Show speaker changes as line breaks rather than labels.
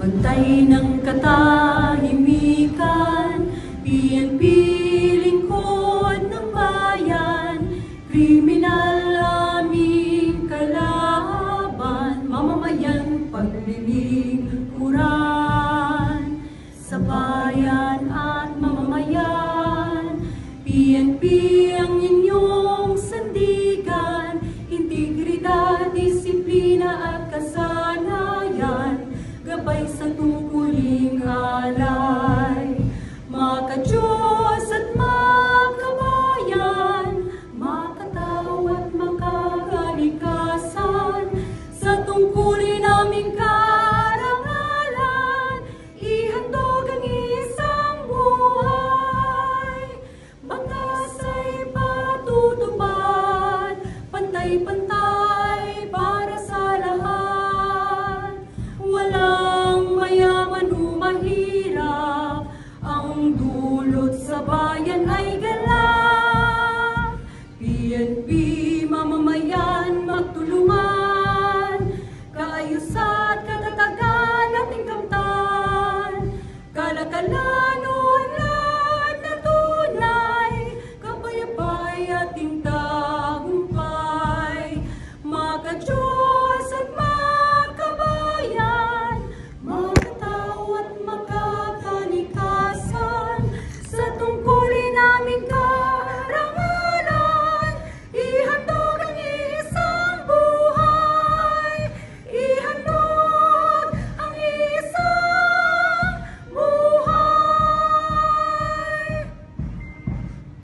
Bantay ng katahimikan, PNP lingkod ng bayan, kriminal aming kalaban, mamamayan paglilingkuran, sa bayan at mamamayan, PNP ang inyong sandigan, integridad, disiplina at kasanayan, gabay sa tungkuling alay. Maka-Diyos at makabayan, makatao at makakalikasan, sa tungkulin naming karangalan, ihandog ang isang buhay. Batas ay patutupad, pantay-pantay